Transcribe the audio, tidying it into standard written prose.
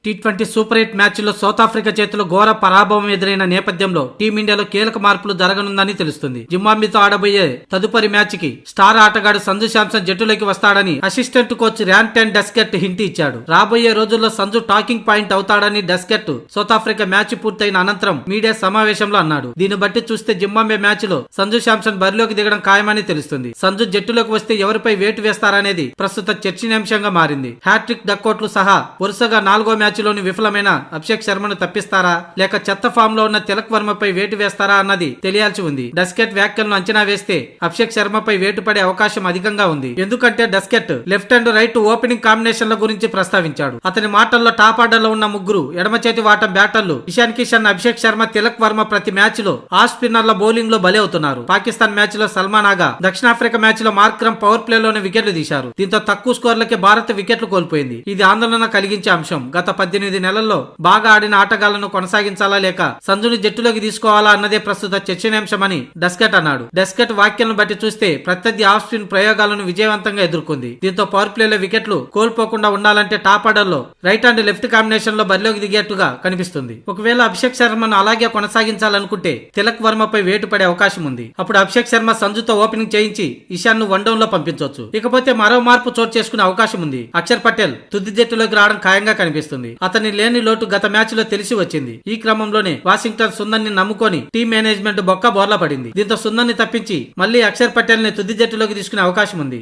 T20 super 8 మ్యాచ్లో south Africa చేతిలో ఘోర పరాభవం ఎదురైన నేపథ్యంలో టీమిండియాలో కీలక మార్పులు జరగనుందని తెలుస్తుంది. జింబాబ్వేతో ఆడబోయే తదుపరి మ్యాచ్ కి స్టార్ ఆటగాడు సంజు శాంసన్ జట్టులోకి వస్తాడని అసిస్టెంట్ కోచ్ ర్యాన్టన్ డస్కెట్ హింట్ ఇచ్చాడు. రాబోయే రోజుల్లో సంజు టాకింగ్ పాయింట్ అవుతాడని డస్కెట్ సౌత్ ఆఫ్రికా మ్యాచ్ పూర్తయిన అనంతరం మీడియా సమావేశంలో అన్నాడు. దీన్ని బట్టి చూస్తే జింబాబ్వే మ్యాచ్ లో సంజు శాంసన్ బరిలోకి దిగడం ఖాయమని తెలుస్తుంది. సంజు జట్టులోకి వస్తే ఎవరిపై వేటు వేస్తారనేది ప్రస్తుత చర్చనీయాంశంగా మారింది. హ్యాట్రిక్ డక్కోట్లు సహా వరుసగా 4వ మ్యాచ్ లోని విఫలమైన అభిషేక్ శర్మను తప్పిస్తారా లేక చెత్త ఫామ్ లో ఉన్న తిలక్ వర్మపై వేటు వేస్తారా అన్నది తెలియాల్సి ఉంది. డస్కెట్ వ్యాఖ్యలను అంచనా వేస్తే అభిషేక్ శర్మపై వేటు పడే అవకాశం అధికంగా ఉంది. ఎందుకంటే డస్కెట్ లెఫ్ట్ అండ్ రైట్ ఓపెనింగ్ కాంబినేషన్ల గురించి ప్రస్తావించాడు. అతని మాటల్లో టాప్ ఆర్డర్ లో ఉన్న ముగ్గురు ఎడమ చేతి వాటం బ్యాటర్లు ఇషాన్ కిషన్, అభిషేక్ శర్మ, తిలక్ వర్మ ప్రతి మ్యాచ్ లో ఆఫ్ స్పిన్నర్ల బౌలింగ్ లో బలి అవుతున్నారు. పాకిస్తాన్ మ్యాచ్ లో సల్మాన్ ఆగా, దక్షిణాఫ్రికా మ్యాచ్ లో మార్క్రమ్ పవర్ ప్లే లోనే వికెట్లు తీశారు. దీంతో తక్కువ స్కోర్లకే భారత్ వికెట్లు కోల్పోయింది. ఇది ఆందోళన కలిగించే అంశం. గత 18 నెలల్లో బాగా ఆడిన ఆటగాళ్లను కొనసాగించాలా లేక సంజుని జట్టులోకి తీసుకోవాలా అన్నదే ప్రస్తుత చర్చనీయాంశమని డస్కెట్ అన్నాడు. డస్కెట్ వ్యాఖ్యలను బట్టి చూస్తే ప్రత్యర్థి ఆఫ్ స్పిన్ ప్రయోగాలను విజయవంతంగా ఎదుర్కొంది. దీంతో పవర్ ప్లేలో వికెట్లు కోల్పోకుండా ఉండాలంటే టాప్ ఆర్డర్ లో రైట్ అండ్ లెఫ్ట్ కాంబినేషన్ లో బరిలోకి దిగేట్టుగా కనిపిస్తుంది. ఒకవేళ అభిషేక్ శర్మను అలాగే కొనసాగించాలనుకుంటే తిలక్ వర్మపై వేటు పడే అవకాశం ఉంది. అప్పుడు అభిషేక్ శర్మ సంజుతో ఓపెనింగ్ చేయించి ఇషాన్ ను వన్ డౌన్ లో పంపించవచ్చు. ఇకపోతే మరో మార్పు చోటు చేసుకునే అవకాశం ఉంది. అక్షర్ పటేల్ తుది జట్టులోకి రావడం ఖాయంగా కనిపిస్తుంది. అతని లేని లోటు గత మ్యాచ్ లో తెలిసి వచ్చింది. ఈ క్రమంలోనే వాషింగ్టన్ సుందర్ ని నమ్ముకొని టీం మేనేజ్మెంట్ బొక్క బోర్లా పడింది. దీంతో సుందర్ ని తప్పించి మళ్లీ అక్షర్ పటేల్ ని తుది జట్టులోకి తీసుకునే అవకాశం ఉంది.